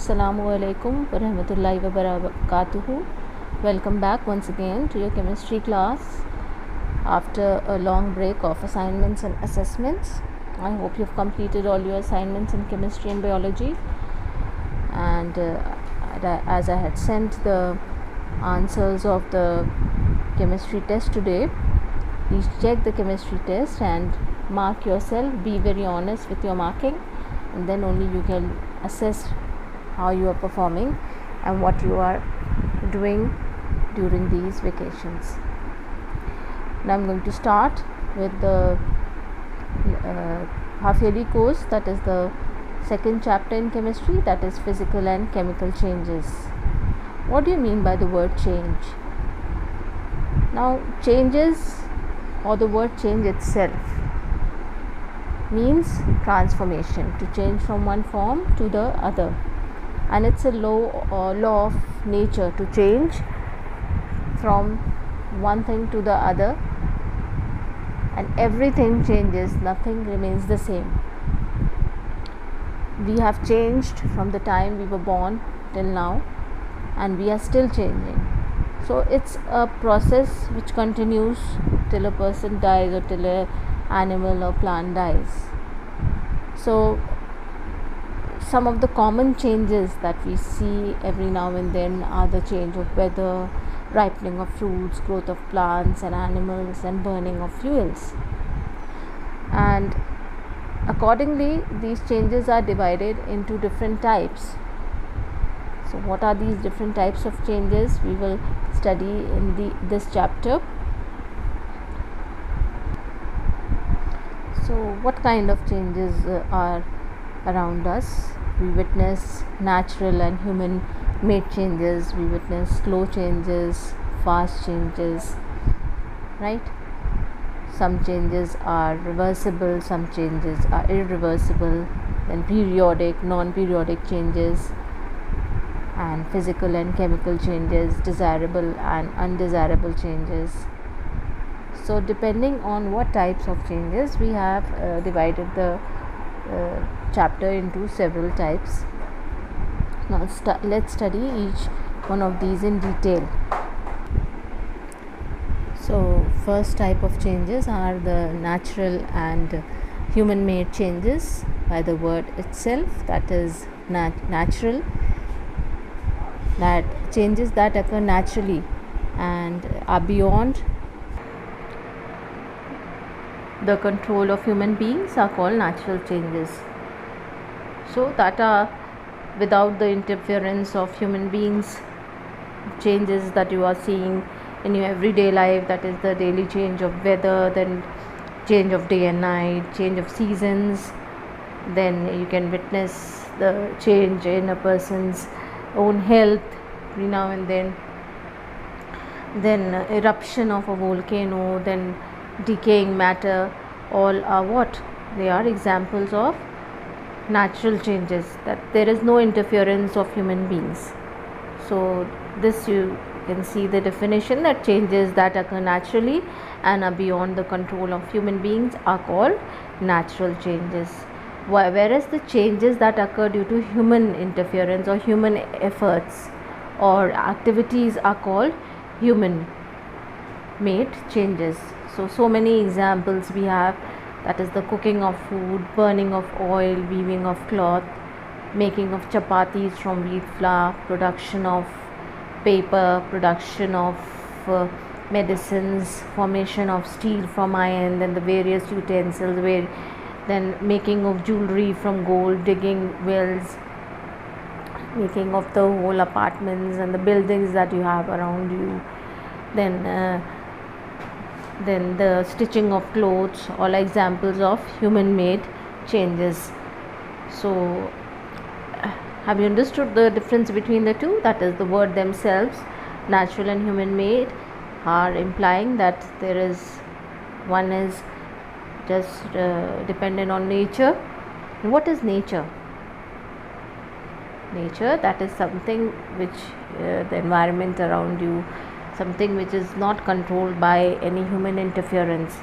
Assalamu alaikum wa rahmatullahi wa barakatuhu. Welcome back once again to your chemistry class after a long break of assignments and assessments. I hope you've completed all your assignments in chemistry and biology, and as I had sent the answers of the chemistry test today, please check the chemistry test and mark yourself. Be very honest with your marking, and then only you can assess how you are performing and what you are doing during these vacations. Now I'm going to start with the half-yearly course, that is the second chapter in chemistry, that is physical and chemical changes. What do you mean by the word change? Now, changes, or the word change itself, means transformation, to change from one form to the other, and it's a law of nature to change from one thing to the other, and everything changes, nothing remains the same. We have changed from the time we were born till now, and we are still changing. So it's a process which continues till a person dies or till an animal or plant dies. So some of the common changes that we see every now and then are the change of weather, ripening of fruits, growth of plants and animals, and burning of fuels. And accordingly, these changes are divided into different types. So what are these different types of changes? We will study in this chapter. So what kind of changes are around us? We witness natural and human made changes, we witness slow changes, fast changes, right? Some changes are reversible, some changes are irreversible, then periodic, non-periodic changes, and physical and chemical changes, desirable and undesirable changes. So depending on what types of changes, we have divided the chapter into several types. Now let's study each one of these in detail. So first type of changes are the natural and human made changes, by the word itself, that is natural, that changes that occur naturally and are beyond the control of human beings are called natural changes. So that are without the interference of human beings. Changes that you are seeing in your everyday life, that is the daily change of weather, then change of day and night, change of seasons, then you can witness the change in a person's own health every now and then eruption of a volcano, then decaying matter, all are what? They are examples of natural changes, that there is no interference of human beings. So this you can see the definition, that changes that occur naturally and are beyond the control of human beings are called natural changes, whereas the changes that occur due to human interference or human efforts or activities are called human made changes. So many examples we have, that is the cooking of food, burning of oil, weaving of cloth, making of chapatis from wheat flour, production of paper, production of medicines, formation of steel from iron, then the various utensils, then making of jewelry from gold, digging wells, making of the whole apartments and the buildings that you have around you, then the stitching of clothes, all examples of human made changes. So have you understood the difference between the two? That is, the word themselves, natural and human made, are implying that there is one is just dependent on nature. What is nature? Nature, that is something which the environment around you, something which is not controlled by any human interference,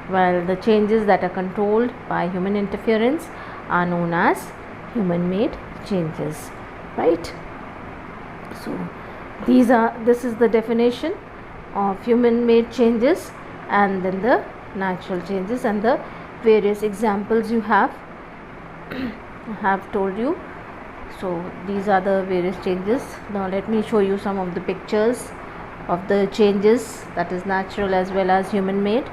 while the changes that are controlled by human interference are known as human made changes. right? So this is the definition of human made changes, and then the natural changes, and the various examples you have told you. So these are the various changes. Now let me show you some of the pictures of the changes, that is natural as well as human made.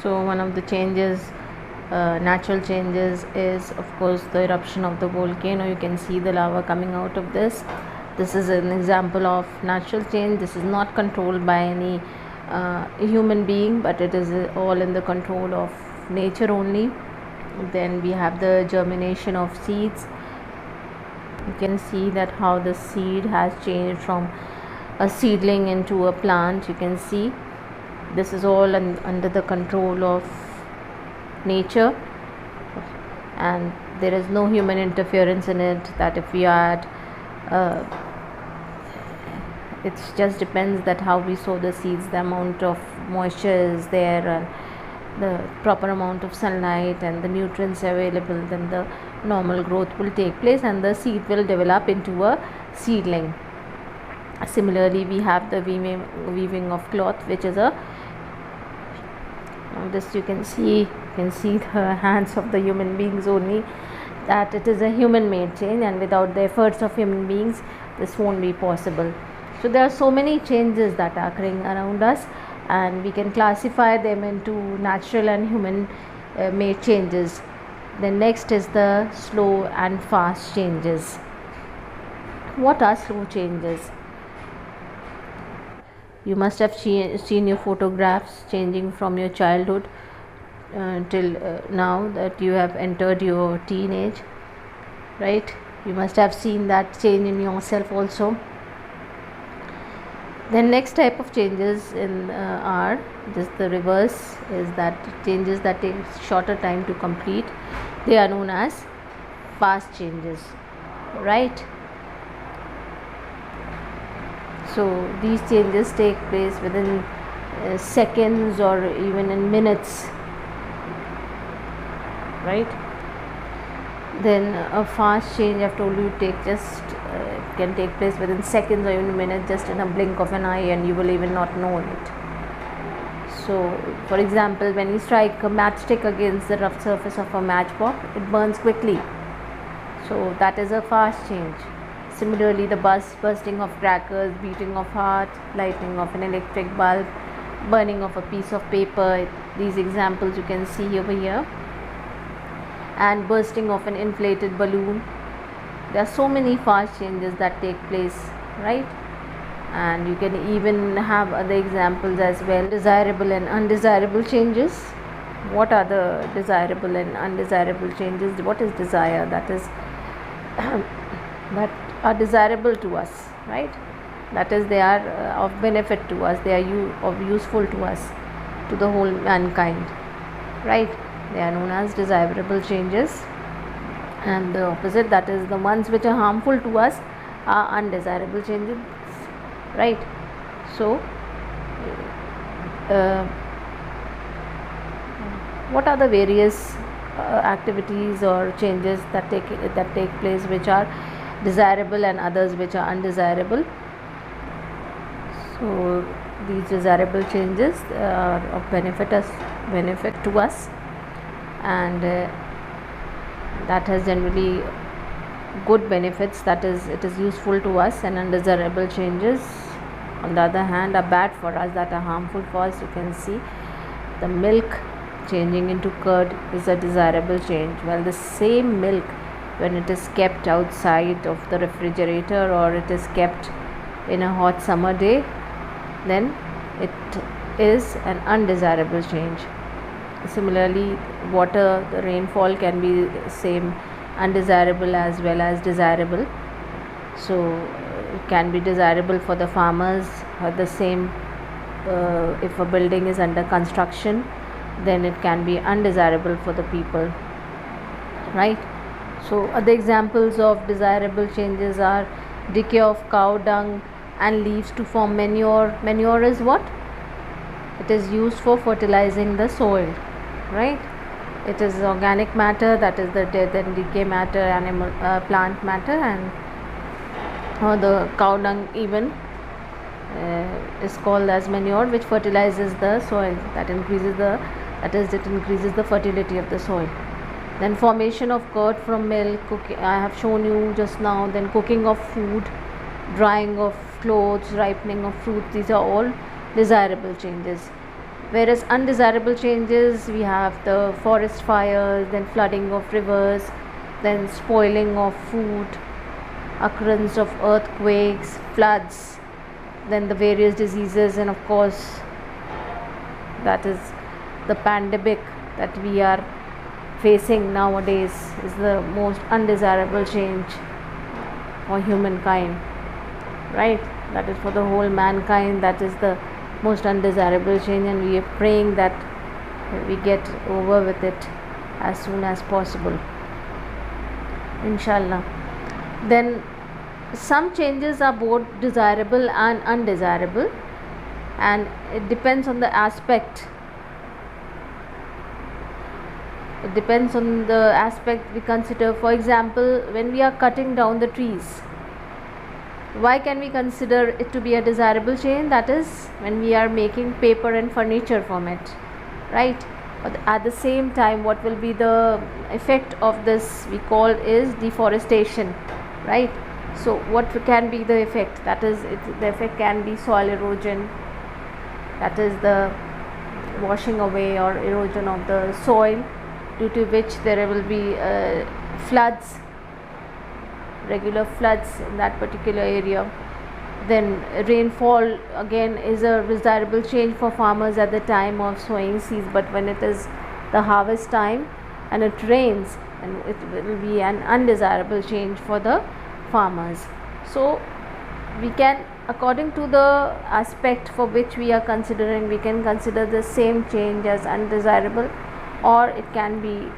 So one of the changes, natural changes, is of course the eruption of the volcano. You can see the lava coming out of this. This is an example of natural change. This is not controlled by any human being, but it is all in the control of nature only. Then we have the germination of seeds. You can see that how the seed has changed from a seedling into a plant. You can see this is all under the control of nature, and there is no human interference in it. That if we add it just depends that how we sow the seeds, the amount of moisture is there, and the proper amount of sunlight and the nutrients available, then the normal growth will take place and the seed will develop into a seedling. Similarly, we have the weaving of cloth, which is a this you can see the hands of the human beings only, that it is a human made change, and without the efforts of human beings this won't be possible. So there are so many changes that are occurring around us, and we can classify them into natural and human made changes. The next is the slow and fast changes. What are slow changes? You must have seen your photographs changing from your childhood till now that you have entered your teenage, right? You must have seen that change in yourself also. The next type of changes are just the reverse, is that changes that take shorter time to complete. They are known as fast changes, right? So these changes take place within seconds or even in minutes, right? Then a fast change, I've told you, can take place within seconds or even minutes, just in a blink of an eye, and you will even not know it. So for example, when you strike a matchstick against the rough surface of a matchbox, it burns quickly. So that is a fast change. Similarly, the bursting of crackers, beating of heart, lightning of an electric bulb, burning of a piece of paper, these examples you can see over here, and bursting of an inflated balloon. There are so many fast changes that take place, right? And you can even have other examples as well. Desirable and undesirable changes. What are the desirable and undesirable changes? What is desire? That is that are desirable to us, right? That is, they are of benefit to us, they are useful to us, to the whole mankind, right? They are known as desirable changes. And the opposite, that is the ones which are harmful to us, are undesirable changes, right? So what are the various activities or changes that take place which are desirable and others which are undesirable? So these desirable changes are of benefit to us, and that has generally good benefits, that is, it is useful to us. And undesirable changes, on the other hand, are bad for us, that are harmful for us. You can see the milk changing into curd is a desirable change. Well, the same milk, when it is kept outside of the refrigerator or it is kept in a hot summer day, then it is an undesirable change. Similarly, water, the rainfall can be same undesirable as well as desirable. So it can be desirable for the farmers, the same if a building is under construction, then it can be undesirable for the people, right? So other examples of desirable changes are decay of cow dung and leaves to form manure. Manure is what? It is used for fertilizing the soil, right? it is organic matter, that is the death and decay matter, animal plant matter, and the cow dung even is called as manure, which fertilizes the soil, that it increases the fertility of the soil. Then formation of curd from milk, I have shown you just now. Then cooking of food, drying of clothes, ripening of fruit, these are all desirable changes. Whereas undesirable changes, we have the forest fires, then flooding of rivers, then spoiling of food, occurrence of earthquakes, floods, then the various diseases, and of course that is the pandemic that we are facing nowadays is the most undesirable change for humankind, right? That is for the whole mankind, that is the most undesirable change, and we are praying that we get over with it as soon as possible, inshallah. Then some changes are both desirable and undesirable, and it depends on the aspect. It depends on the aspect we consider. For example, when we are cutting down the trees, why can we consider it to be a desirable change? That is when we are making paper and furniture from it, right? But at the same time, what will be the effect of this, we call is deforestation, right? So what can be the effect? That is, the effect can be soil erosion, that is the washing away or erosion of the soil, due to which there will be floods, regular floods in that particular area. Then rainfall again is a desirable change for farmers at the time of sowing seeds, but when it is the harvest time and it rains, and it will be an undesirable change for the farmers. So we can, according to the aspect for which we are considering, we can consider the same change as undesirable, or it can be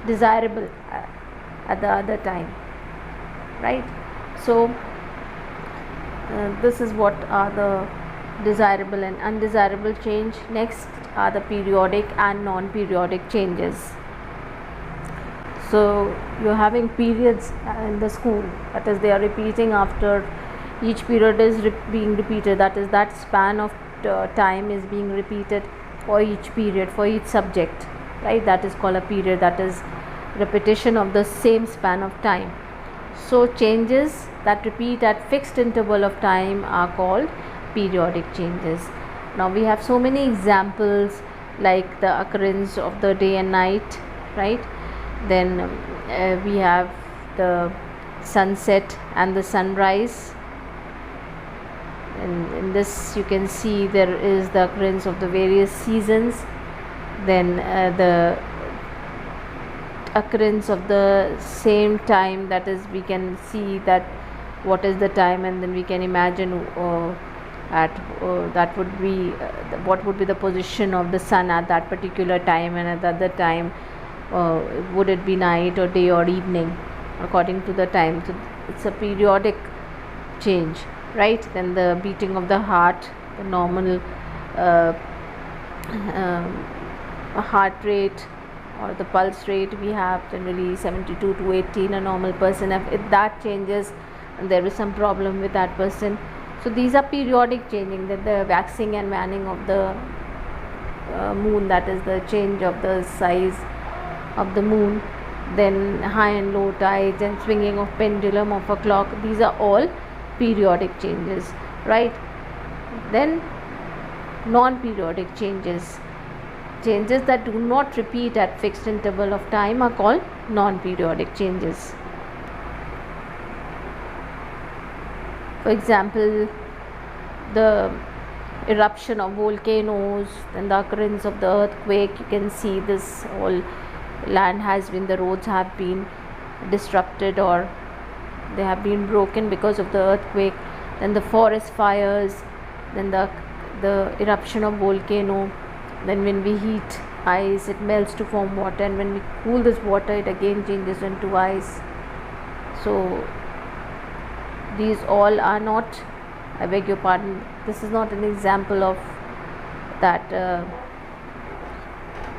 desirable at the other time, right? So this is what are the desirable and undesirable change. Next are the periodic and non-periodic changes. So you're having periods in the school, that is they are repeating after each period is being repeated, that is that span of time is being repeated for each period, for each subject, right? That is called a period, that is repetition of the same span of time. So changes that repeat at fixed interval of time are called periodic changes. Now we have so many examples like the occurrence of the day and night, right? Then we have the sunset and the sunrise. In this you can see there is the occurrence of the various seasons, then the occurrence of the same time, that is we can see that what is the time, and then we can imagine that would be what would be the position of the sun at that particular time, and at the other time would it be night or day or evening according to the time. So it's a periodic change, right? Then the beating of the heart, the normal heart rate or the pulse rate, we have generally 72 to 80 in a normal person. If that changes and there is some problem with that person, so these are periodic changing. Then the waxing and waning of the moon, that is the change of the size of the moon, then high and low tides and swinging of pendulum of a clock, these are all periodic changes, right? Then non-periodic changes, changes that do not repeat at fixed interval of time are called non-periodic changes. For example, the eruption of volcanoes, then the occurrence of the earthquake. You can see this whole land has been, the roads have been disrupted or they have been broken because of the earthquake. Then the forest fires, then the eruption of volcano. Then when we heat ice, it melts to form water, and when we cool this water, it again changes into ice. So these all are not, I beg your pardon, this is not an example of that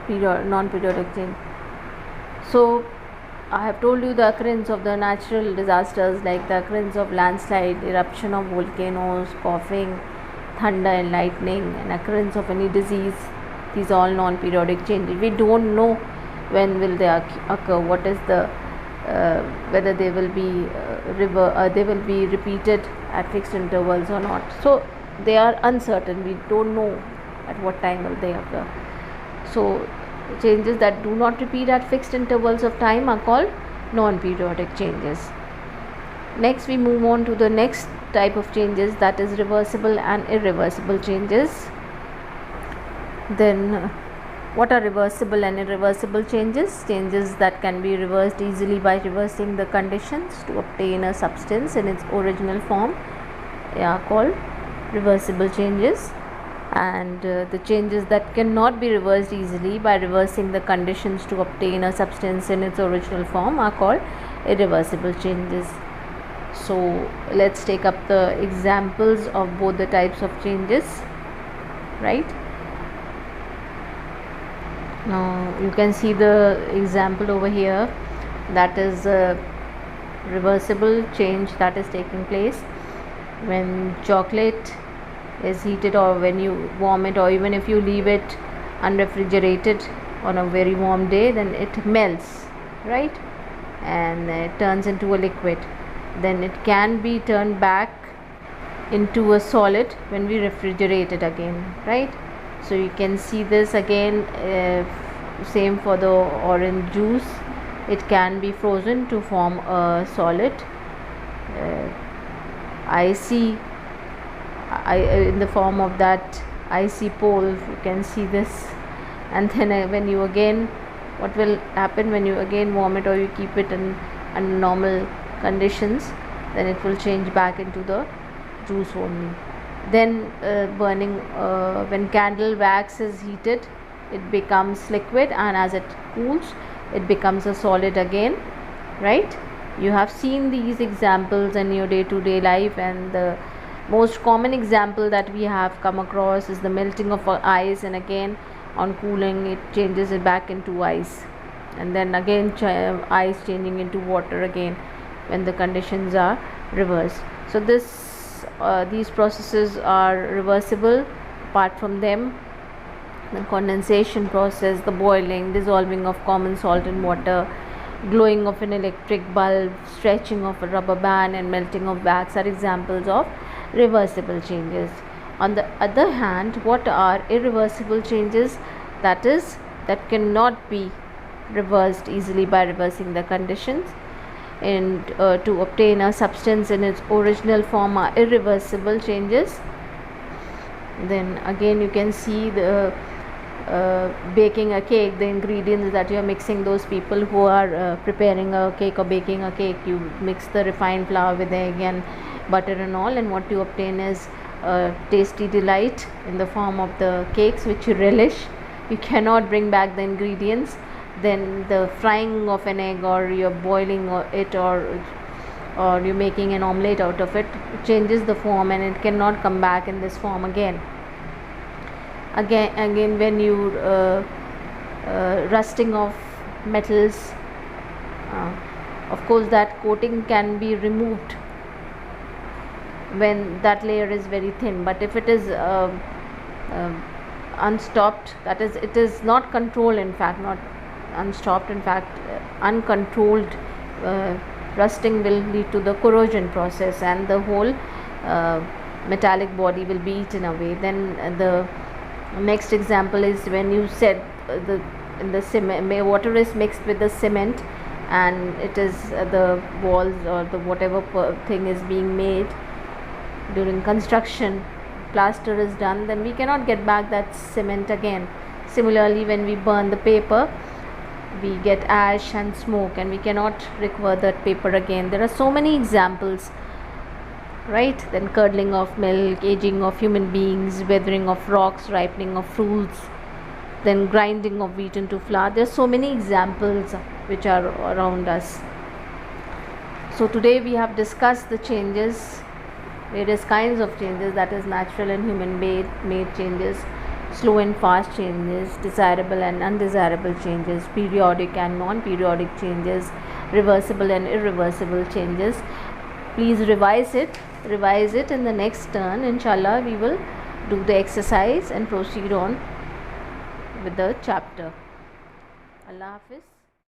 non-periodic change. So I have told you the occurrence of the natural disasters like the occurrence of landslide, eruption of volcanoes, coughing, thunder and lightning, and occurrence of any disease. These are all non-periodic changes. We don't know when will they occur, what is the whether they will be they will be repeated at fixed intervals or not. So they are uncertain. We don't know at what time will they occur. So changes that do not repeat at fixed intervals of time are called non-periodic changes. Next we move on to the next type of changes, that is reversible and irreversible changes. Then what are reversible and irreversible changes? Changes that can be reversed easily by reversing the conditions to obtain a substance in its original form are called reversible changes. And the changes that cannot be reversed easily by reversing the conditions to obtain a substance in its original form are called irreversible changes. So let's take up the examples of both the types of changes, right? Now you can see the example over here, that is a reversible change that is taking place when chocolate is heated, or when you warm it, or even if you leave it unrefrigerated on a very warm day, then it melts, right, and it turns into a liquid. Then it can be turned back into a solid when we refrigerate it again, right? So you can see this again, same for the orange juice. It can be frozen to form a solid. Icy in the form of that icy pole, you can see this. And then when you again, what will happen when you again warm it or you keep it in normal conditions, then it will change back into the juice only. Then burning, when candle wax is heated, it becomes liquid, and as it cools it becomes a solid again, right? You have seen these examples in your day-to-day life, and the most common example that we have come across is the melting of ice, and again on cooling it changes it back into ice, and then again ice changing into water again when the conditions are reversed. So these processes are reversible. Apart from them, the condensation process, the boiling, dissolving of common salt in water, glowing of an electric bulb, stretching of a rubber band, and melting of wax are examples of reversible changes. On the other hand, what are irreversible changes? That cannot be reversed easily by reversing the conditions, and to obtain a substance in its original form are irreversible changes. Then again you can see the baking a cake, the ingredients that you are mixing. Those people who are preparing a cake or baking a cake, you mix the refined flour with egg and butter and all, and what you obtain is a tasty delight in the form of the cakes which you relish. You cannot bring back the ingredients. Then the frying of an egg, or you're boiling it, or you're making an omelette out of it, changes the form and it cannot come back in this form again. Again when you rusting of metals, of course that coating can be removed when that layer is very thin, but if it is unstopped, that is, it is not controlled, in fact not unstopped, in fact uncontrolled, rusting will lead to the corrosion process, and the whole metallic body will be eaten away. Then the next example is when you said in the cement, water is mixed with the cement, and it is the walls or the whatever thing is being made during construction, plaster is done, then we cannot get back that cement again. Similarly, when we burn the paper, we get ash and smoke, and we cannot recover that paper again. There are so many examples, right? Then curdling of milk, aging of human beings, weathering of rocks, ripening of fruits, then grinding of wheat into flour. There are so many examples which are around us. So today we have discussed the changes, various kinds of changes, that is natural and human made changes. slow and fast changes, desirable and undesirable changes, periodic and non-periodic changes, reversible and irreversible changes. Please revise it in the next turn. Inshallah, we will do the exercise and proceed on with the chapter. Allah Hafiz.